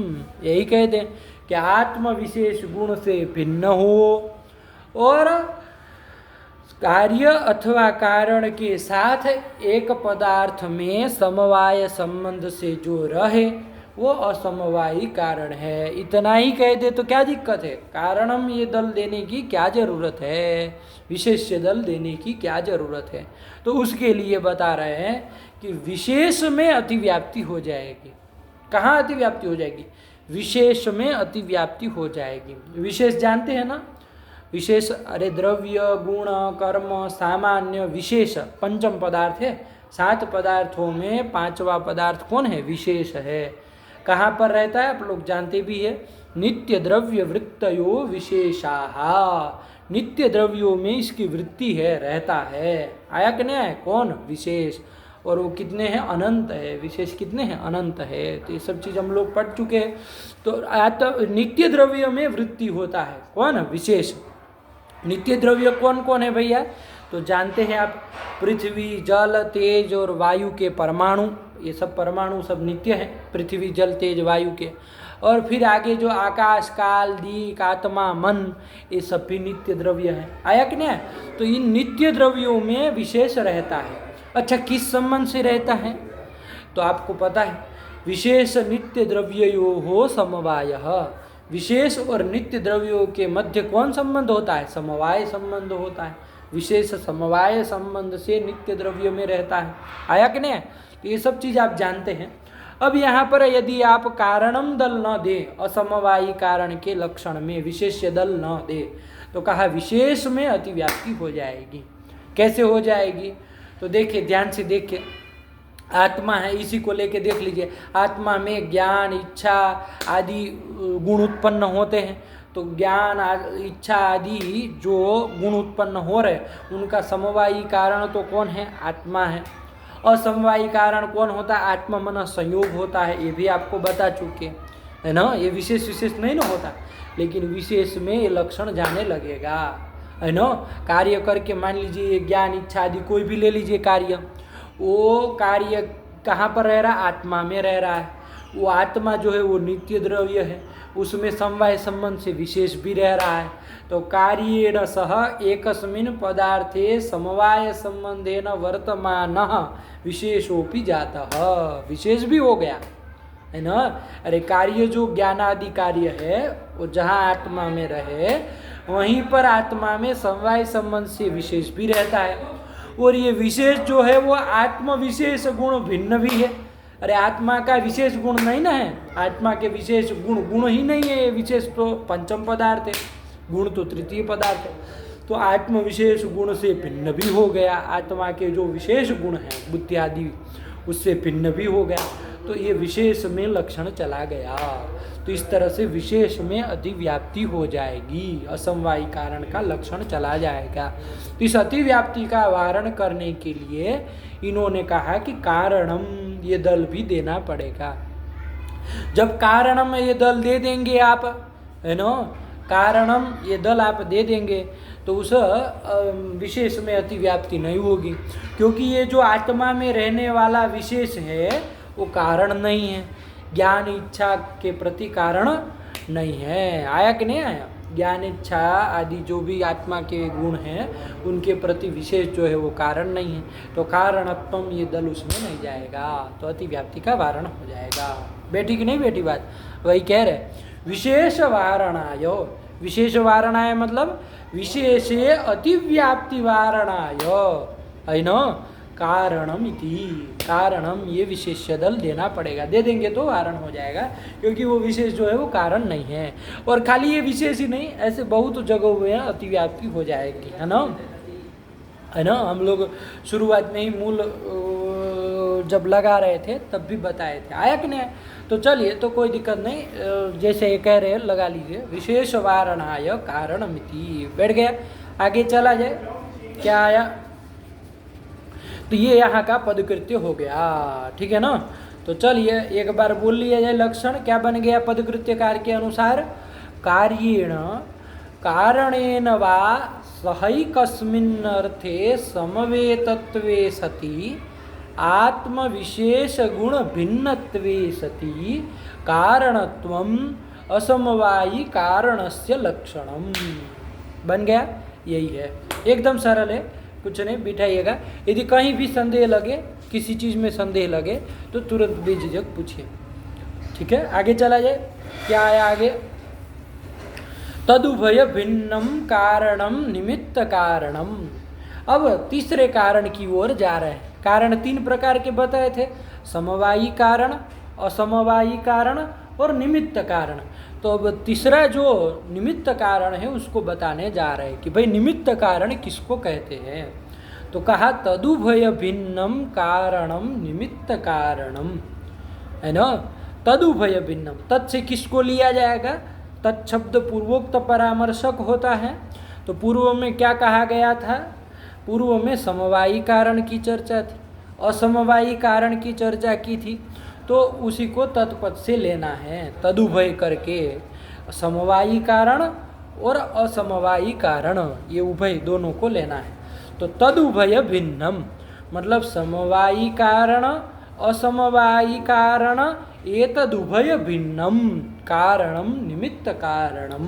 यही कहते हैं कि आत्म विशेष गुण से भिन्न हो और कार्य अथवा कारण के साथ एक पदार्थ में समवाय संबंध से जो रहे, वो असमवायी कारण है। इतना ही कह दे तो क्या दिक्कत है? कारणम ये दल देने की क्या जरूरत है? विशेष्य दल देने की क्या जरूरत है? तो उसके लिए बता रहे हैं कि विशेष में अतिव्याप्ति हो जाएगी। कहाँ अतिव्याप्ति हो जाएगी? विशेष में अतिव्याप्ति हो जाएगी। विशेष जानते हैं ना? विशेष, अरे द्रव्य, गुण, कर्म, सामान्य, विशेष, पंचम पदार्थ है। 7 पदार्थों में 5वां पदार्थ कौन है? विशेष है। कहाँ पर रहता है? आप लोग जानते भी है, नित्य द्रव्य वृत्तयो विशेषाः। नित्य द्रव्यों में इसकी वृत्ति है, रहता है। आया कि नहीं आया? कौन? विशेष। और वो कितने हैं? अनंत है। विशेष कितने हैं? अनंत है। तो ये सब चीज़ हम लोग पढ़ चुके हैं। तो नित्य द्रव्य में वृत्ति होता है, कौन? विशेष। नित्य द्रव्य कौन कौन है भैया? तो जानते हैं आप, पृथ्वी, जल, तेज और वायु के परमाणु, ये सब परमाणु सब नित्य हैं, पृथ्वी, जल, तेज, वायु के। और फिर आगे जो आकाश, काल, दीक, आत्मा, मन, ये सब भी नित्य द्रव्य हैं। आया कि नहीं? तो इन नित्य द्रव्यों में विशेष रहता है। अच्छा, किस संबंध से रहता है? तो आपको पता है, विशेष नित्य द्रव्योः समवायः। विशेष और नित्य द्रव्यों के मध्य कौन संबंध होता है? समवाय संबंध होता है। विशेष समवाय संबंध से नित्य द्रव्य में रहता है। आया कि नहीं? तो ये सब चीज़ आप जानते हैं। अब यहाँ पर यदि आप कारणम दल न दे, असमवायी कारण के लक्षण में विशेष्य दल न दे, तो कहा विशेष में अतिव्याप्ति हो जाएगी। कैसे हो जाएगी? तो देखिए, ध्यान से देखिए, आत्मा है, इसी को लेके देख लीजिए। आत्मा में ज्ञान, इच्छा आदि गुण उत्पन्न होते हैं। तो ज्ञान, इच्छा आदि जो गुण उत्पन्न हो रहे, उनका समवायी कारण तो कौन है? आत्मा है। असमवायी कारण कौन होता है? आत्मा मन संयोग होता है। ये भी आपको बता चुके है ना। ये विशेष विशेष नहीं ना होता, लेकिन विशेष में ये लक्षण जाने लगेगा, है ना। कार्य करके मान लीजिए ज्ञान, इच्छा आदि कोई भी ले लीजिए कार्य, वो कार्य कहाँ पर रह रहा है? आत्मा में रह रहा है। वो आत्मा जो है वो नित्य द्रव्य है, उसमें समवाय संबंध से विशेष भी रह रहा है। तो कार्येण सह एकस्मिन् पदार्थे समवाय संबंधेन वर्तमानः विशेषोपि जातः। विशेष भी हो गया, है ना। अरे कार्य जो ज्ञानादि कार्य है, वो जहाँ आत्मा में रहे, वहीं पर आत्मा में समवाय संबंध से विशेष भी रहता है। और ये विशेष जो है वो आत्म विशेष गुण भिन्न भी है। अरे आत्मा का विशेष गुण नहीं ना है, आत्मा के विशेष गुण ही नहीं है। ये विशेष तो पंचम पदार्थ है, गुण तो तृतीय पदार्थ है। तो आत्म विशेष गुण से भिन्न भी हो गया। आत्मा के जो विशेष गुण हैं बुद्धि आदि, उससे भिन्न भी हो गया। तो ये विशेष में लक्षण चला गया। तो इस तरह से विशेष में अतिव्याप्ति हो जाएगी, असमवायी कारण का लक्षण चला जाएगा। तो इस अतिव्याप्ति का वारण करने के लिए इन्होंने कहा कि कारणम ये दल भी देना पड़ेगा। जब कारणम ये दल दे देंगे आप, है ना, कारणम ये दल आप दे देंगे, तो उस विशेष में अतिव्याप्ति नहीं होगी, क्योंकि ये जो आत्मा में रहने वाला विशेष है वो कारण नहीं है, ज्ञान इच्छा के प्रति कारण नहीं है। आया कि नहीं आया? ज्ञान इच्छा आदि जो भी आत्मा के गुण हैं उनके प्रति विशेष जो है वो कारण नहीं है, तो कारणत्वम ये दल उसमें नहीं जाएगा, तो अतिव्याप्ति का वारण हो जाएगा। बेटी की नहीं बेटी बात, वही कह रहे विशेष वारणाय, विशेष वारणाय मतलब विशेषे अतिव्याप्ति वारणाय है न कारणम इति, कारणम ये विशेष्य दल देना पड़ेगा, दे देंगे तो वारण हो जाएगा, क्योंकि वो विशेष जो है वो कारण नहीं है। और खाली ये विशेष ही नहीं, ऐसे बहुत जगह हुए हैं अतिव्याप्ति हो जाएगी, है ना। हम लोग शुरुआत में ही मूल जब लगा रहे थे तब भी बताए थे, आया कि नहीं? तो चलिए, तो कोई दिक्कत नहीं, जैसे ये कह रहे हैं लगा लीजिए, विशेष वारणाय कारणमिति, बैठ गया। आगे चला जाए, क्या आया? तो ये यहाँ का पदकृत्य हो गया, ठीक है ना। तो चलिए एक बार बोल लिया जाए लक्षण, क्या बन गया पदकृत्य कार्य के अनुसार? कार्येण कारणेन वा सहैकस्मिन् अर्थे समवेतत्वे सति आत्मविशेष गुण भिन्नत्वे सति कारणत्वम असमवायी कारणस्य लक्षणम। बन गया, यही है, एकदम सरल है, कुछ नहीं, बिठाइएगा। यदि कहीं भी संदेह लगे, किसी चीज़ में संदेह लगे तो तुरंत बेझिझक पूछिए, ठीक है। आगे चला जाए, क्या आया आगे? तदुभय भिन्नम कारणम निमित्त कारणम। अब तीसरे कारण की ओर जा रहे हैं। कारण तीन प्रकार के बताए थे, समवायी कारण, असमवायी कारण और निमित्त कारण। तो अब तीसरा जो निमित्त कारण है उसको बताने जा रहे हैं कि भाई निमित्त कारण किसको कहते हैं। तो कहा तदुभय भिन्नम कारणम निमित्त कारणम, है ना। तदुभय भिन्नम, तत् से किसको लिया जाएगा? तत्शब्द पूर्वोक्त परामर्शक होता है। तो पूर्व में क्या कहा गया था? पूर्व में समवायी कारण की चर्चा थी, असमवायी कारण की चर्चा की थी, तो उसी को तत्पद से लेना है, तदुभय करके। समवायी कारण और असमवायी कारण, ये उभय दोनों को लेना है। तो तदुभय भिन्नम मतलब समवायी कारण असमवायी कारण एतदुभय भिन्नम कारणम निमित्त कारणम,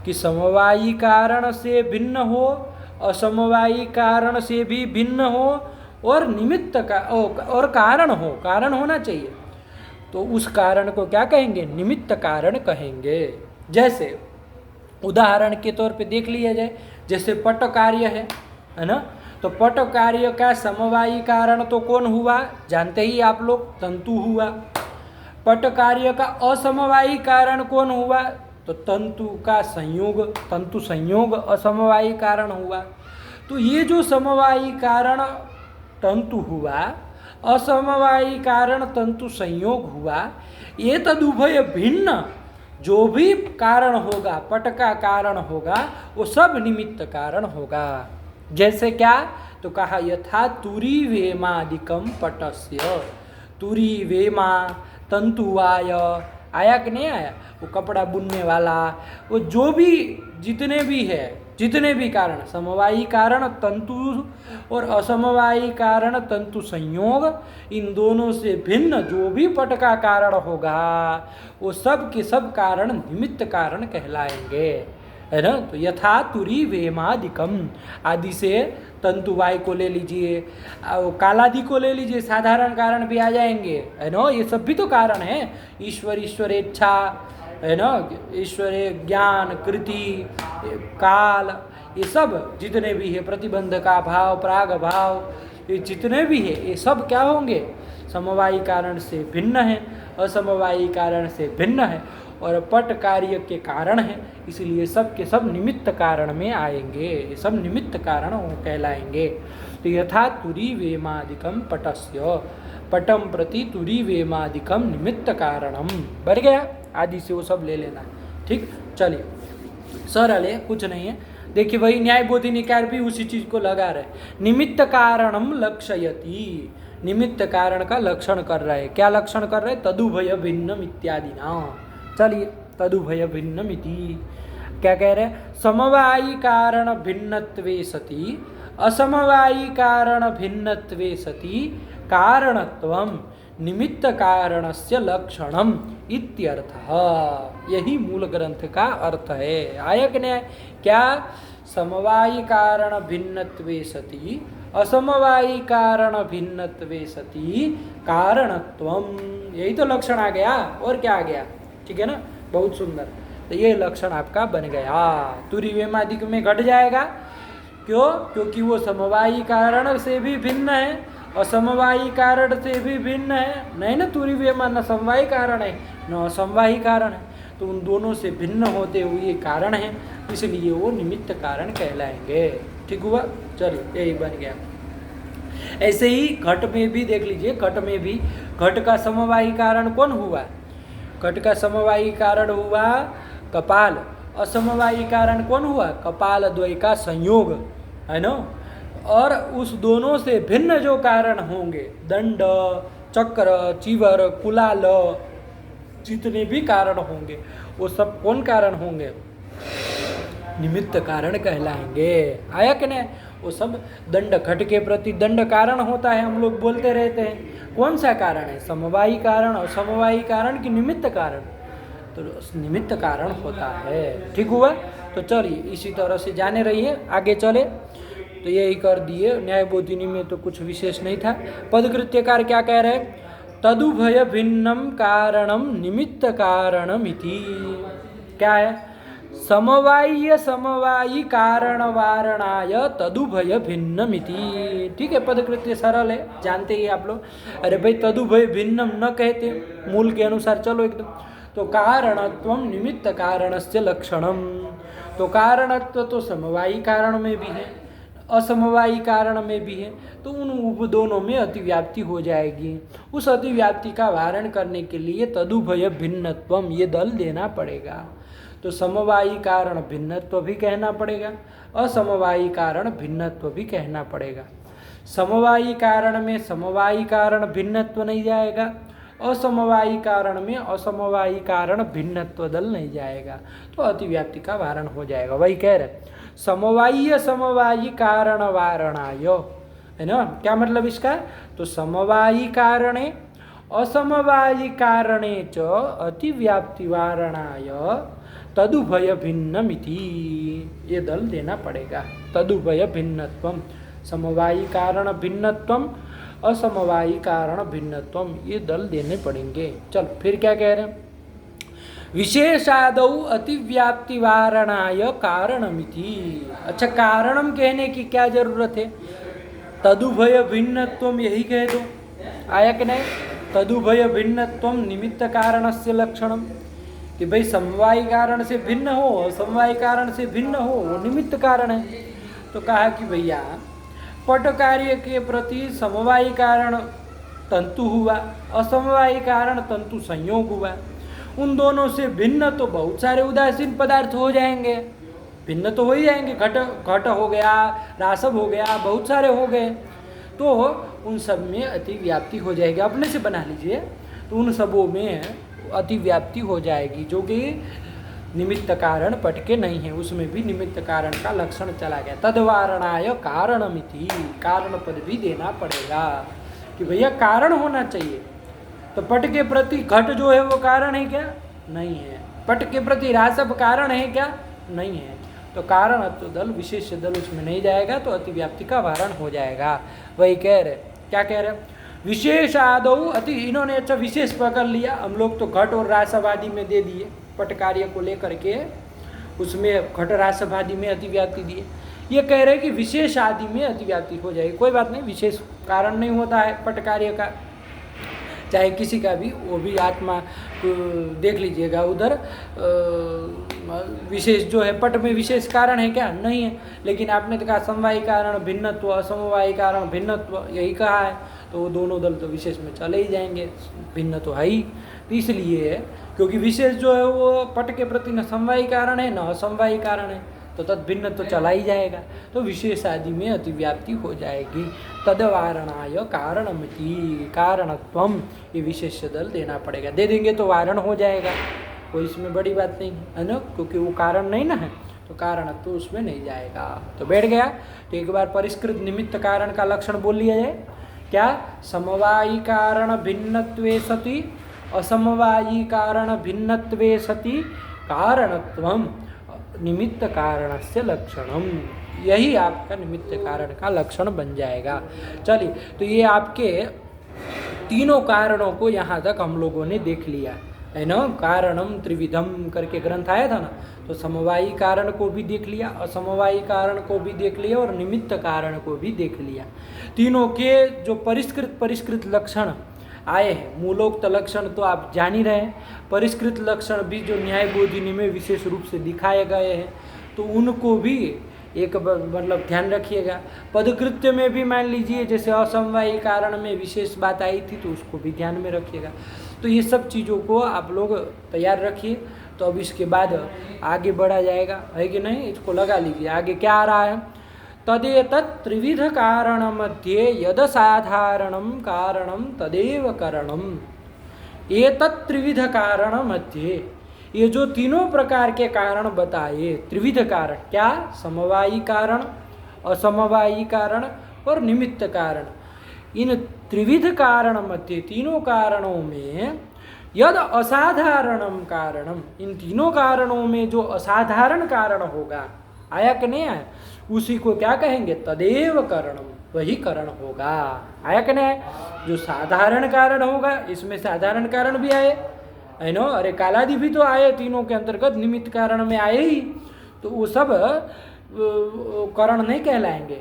कि समवायी कारण से भिन्न हो, असमवायी कारण से भी भिन्न हो, और निमित्त का और कारण हो, कारण होना चाहिए, तो उस कारण को क्या कहेंगे? निमित्त कारण कहेंगे। जैसे उदाहरण के तौर पे देख लिया जाए, जैसे पट कार्य है ना, तो पट कार्य का समवायी कारण तो कौन हुआ? जानते ही आप लोग, तंतु हुआ। पट कार्य का असमवायी कारण कौन हुआ? तो तंतु का संयोग, तंतु संयोग असमवायी कारण हुआ। तो ये जो समवायी कारण तंतु हुआ, असमवायी कारण तंतु संयोग हुआ, ये तदुभय भिन्न जो भी कारण होगा, पट का कारण होगा, वो सब निमित्त कारण होगा। जैसे क्या? तो कहा यथा तुरी वेमादिकम पटस्य, तुरी वेमा तंतुवाय, आया कि नहीं आया? वो कपड़ा बुनने वाला, वो जो भी जितने भी है, जितने भी कारण, समवायी कारण तंतु और असमवायी कारण तंतु संयोग, इन दोनों से भिन्न जो भी पट का कारण होगा, वो सब के सब कारण निमित्त कारण कहलाएंगे, है ना। तो यथा तुरी वेमादिकम आदि से तंतुवाय को ले लीजिए, कालादि को ले लीजिए, साधारण कारण भी आ जाएंगे, है ना। ये सब भी तो कारण है, ईश्वरेच्छा, है ना, ईश्वर ज्ञान, कृति, काल, ये सब जितने भी है, प्रतिबंध का भाव, प्राग भाव, ये जितने भी है, ये सब क्या होंगे? समवायी कारण से भिन्न है, असमवायी कारण से भिन्न है, और पट कार्य के कारण है, इसलिए सब के सब निमित्त कारण में आएंगे, ये सब निमित्त कारण कहलाएंगे। तो यथा तुरी वेमादिकम पटस्य, पटम प्रति तुरी वेमादिकम निमित्त कारणम, बढ़ गया, आदि से वो सब ले लेना, ठीक। चलिए, सरल है, कुछ नहीं है। देखिए वही न्याय बोधि निकाय भी उसी चीज को लगा रहे, निमित्त कारणम लक्षयति, निमित्त कारण का लक्षण कर रहे। क्या लक्षण कर रहे? तदुभय भिन्नम इत्यादि ना। चलिए, तदुभय भिन्नम इति क्या कह रहे? समवायी कारण भिन्नत्वे सति असमवायी कारण भिन्नत्वे सति कारणत्वम निमित्त कारणस्य लक्षणम इत्यर्थः। यही मूल ग्रंथ का अर्थ है। आया कि नहीं? क्या? समवायी कारण भिन्नत्वे सति असमवायी कारण भिन्नत्वे सति कारणत्वम, यही तो लक्षण आ गया। और क्या आ गया? ठीक है ना, बहुत सुंदर। तो ये लक्षण आपका बन गया। तुरीवेमादिक में घट जाएगा। क्यों? क्योंकि वो समवायी कारण से भी भिन्न है, असमवायी कारण से भी भिन्न है। नहीं ना, तुरीवेमा न समवायी कारण है न असमवायी कारण है, तो उन दोनों से भिन्न होते हुए कारण है, इसलिए वो निमित्त कारण कहलाएंगे। ठीक हुआ? चलिए, यही बन गया। ऐसे ही घट में भी देख लीजिए, घट में भी घट का समवायी कारण कौन हुआ? घट का समवायी कारण हुआ कपाल। असमवायी कारण कौन हुआ? कपाल द्वय का संयोग, है ना। और उस दोनों से भिन्न जो कारण होंगे, दंड, चक्र, चीवर, कुलाल, जितने भी कारण होंगे वो सब कौन कारण होंगे? निमित्त कारण कहलाएंगे। आया कि नहीं? वो सब दंड, घट के प्रति दंड कारण होता है, हम लोग बोलते रहते हैं। कौन सा कारण है? समवायी कारण, असमवायी कारण कि निमित्त कारण? तो निमित्त कारण होता है। ठीक हुआ? तो चलिए, इसी तरह से जाने रहिए, आगे चले। तो यही कर दिए। न्यायबोधिनी में तो कुछ विशेष नहीं था। पदकृत्यकार क्या कह रहे हैं? तदुभय भिन्नम कारणम निमित्त कारणमिति। क्या है? समवायी समवायी कारण वारणाय तदुभय भिन्नमिति। ठीक है, पदकृत्य सरल है, जानते ही आप लोग। अरे भाई, तदुभय भिन्नम न कहते, मूल के अनुसार चलो एकदम। तो कारणत्वम निमित्त कारणस्य लक्षणम। तो कारणत्व तो समवायी कारण में भी है, असमवायी कारण में भी है, तो उन दोनों में अतिव्याप्ति हो जाएगी। उस अतिव्याप्ति का वारण करने के लिए तदुभय भिन्नत्वम ये दल देना पड़ेगा। तो समवायी कारण भिन्नत्व भी कहना पड़ेगा, असमवायी कारण भिन्नत्व भी कहना पड़ेगा। समवायी कारण में समवायी कारण भिन्नत्व नहीं जाएगा, असमवायी कारण में असमवायी कारण भिन्नत्व दल नहीं जाएगा, तो अतिव्याप्ति का वारण हो जाएगा। वही कह रहे समवायी समवायी कारण वारणाय, है ना। क्या मतलब इसका? तो समवायी कारणे असमवायी कारणे च अतिव्याप्ति वारणाय तदुभय भिन्नमिति, ये दल देना पड़ेगा। तदुभय भिन्नत्वम, समवायी कारण भिन्नत्वम, असमवायी कारण भिन्नत्वम, ये दल देने पड़ेंगे। चल, फिर क्या कह रहे हैं? विशेषादौ अतिव्याप्ति वारणाय कारणमिति। अच्छा, कारणम कहने की क्या जरूरत है? तदुभय भिन्नत्वम यही कह दो। आया कि नहीं? तदुभय भिन्नत्वम निमित्त कारणस्य लक्षणम, कि भाई समवायी कारण से भिन्न हो, समवायी कारण से भिन्न हो, वो निमित्त कारण है। तो कहा कि भैया पट कार्य के प्रति समवायी कारण तंतु हुआ, असमवायी कारण तंतु संयोग हुआ। उन दोनों से भिन्न तो बहुत सारे उदासीन पदार्थ हो जाएंगे, भिन्न तो हो ही जाएंगे। घट घट हो गया, रासव हो गया, बहुत सारे हो गए, तो उन सब में अतिव्याप्ति हो जाएगी। अपने से बना लीजिए, तो उन सबों में अतिव्याप्ति हो जाएगी, जो कि निमित्त कारण पट के नहीं है, उसमें भी निमित्त कारण का लक्षण चला गया। तदवारणाय कारणमिति, कारण पद भी देना पड़ेगा कि भैया कारण होना चाहिए। तो पट के प्रति घट जो है वो कारण है क्या? नहीं है। पट के प्रति रासव कारण है क्या? नहीं है। तो कारण तो दल विशेष दल उसमें नहीं जाएगा, तो अतिव्याप्ति का वारण हो जाएगा। वही कह रहे, क्या कह रहे? विशेष आदौ अति, इन्होंने अच्छा विशेष पकड़ लिया। हम लोग तो घट और रासव आदि में दे दिए, पट कार्य को लेकर के उसमें घट रासव आदि में अतिव्याप्ति दिए। ये कह रहे कि विशेष आदि में अतिव्याप्ति हो जाएगी। कोई बात नहीं, विशेष कारण नहीं होता है पट कार्य का, चाहे किसी का भी, वो भी आत्मा देख लीजिएगा उधर। विशेष जो है पट में विशेष कारण है क्या? नहीं है। लेकिन आपने तो कहा समवायी कारण भिन्नत्व, असमवायी कारण भिन्नत्व, यही कहा है, तो वो दोनों दल तो विशेष में चले ही जाएंगे, भिन्न तो है ही। तो इसलिए क्योंकि विशेष जो है वो पट के प्रति न समवायी कारण है न असमवायी कारण है, तो तद भिन्न तो चला ही जाएगा, तो विशेष आदि में अतिव्याप्ति हो जाएगी। तदवारणाय कारणमिति, कारणत्वम, ये विशेष दल देना पड़ेगा। दे देंगे तो वारण हो जाएगा, कोई इसमें बड़ी बात नहीं है ना, क्योंकि वो कारण नहीं ना है, तो कारणत्व तो उसमें नहीं जाएगा। तो बैठ गया। तो एक बार परिष्कृत निमित्त कारण का लक्षण बोल लिया जाए क्या? समवायी कारण भिन्नत्वे सति असमवायी कारण भिन्नत्वे सति कारणत्वम निमित्त कारणस्य लक्षणम। यही आपका निमित्त कारण का लक्षण बन जाएगा। चलिए, तो ये आपके तीनों कारणों को यहाँ तक हम लोगों ने देख लिया है ना। कारणम त्रिविधम करके ग्रंथ आया था ना, तो समवायी कारण को भी देख लिया, असमवायी कारण को भी देख लिया और निमित्त कारण को भी देख लिया। तीनों के जो परिष्कृत लक्षण आए हैं, मूलोक्त लक्षण तो आप जान ही रहे हैं, परिष्कृत लक्षण भी जो न्याय बोधिनी में विशेष रूप से दिखाए गए हैं, तो उनको भी एक मतलब ध्यान रखिएगा। पदकृत्य में भी मान लीजिए जैसे असमवायी कारण में विशेष बात आई थी, तो उसको भी ध्यान में रखिएगा। तो ये सब चीज़ों को आप लोग तैयार रखिए। तो अब इसके बाद आगे बढ़ा जाएगा, है कि नहीं? इसको लगा लीजिए। आगे क्या आ रहा है? तदेतत् त्रिविध कारण मध्ये यदसाधारणं कारणं तदेव करणम्। एतत् त्रिविध कारण मध्ये, ये जो तीनों प्रकार के कारण बताए, त्रिविध कारण क्या? समवायी कारण, असमवायी कारण और निमित्त कारण। इन त्रिविध कारण मध्य, तीनों कारणों में यद असाधारणम कारणम, इन तीनों कारणों में जो असाधारण कारण होगा, आया कि नहीं आया, उसी को क्या कहेंगे? तदेव करणम, वही करण होगा। आया कि नहीं आया? जो साधारण कारण होगा, इसमें साधारण कारण भी आए है नो, अरे कालादि भी तो आए, तीनों के अंतर्गत निमित्त कारण में आए ही, तो वो सब करण नहीं कहलाएंगे।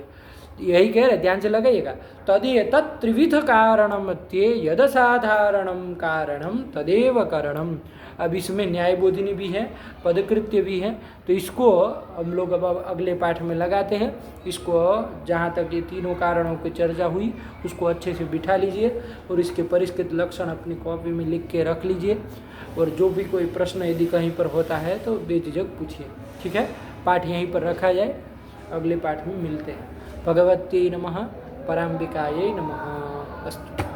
यही कह रहे, ध्यान से लगाइएगा। तदेतत् त्रिविध कारण मध्ये यद साधारणम कारणम तदेव करणम। अब इसमें न्याय बोधिनी भी है, पदकृत्य भी है, तो इसको हम लोग अब अगले पाठ में लगाते हैं। इसको जहाँ तक ये तीनों कारणों की चर्चा हुई उसको अच्छे से बिठा लीजिए और इसके परिष्कृत लक्षण अपनी कॉपी में लिख के रख लीजिए। और जो भी कोई प्रश्न यदि कहीं पर होता है तो बेझिझक पूछिए, ठीक है? पाठ यहीं पर रखा जाए, अगले पाठ में मिलते हैं। भगवत्यै नमः, पराम्बिकायै नमः। अस्तु।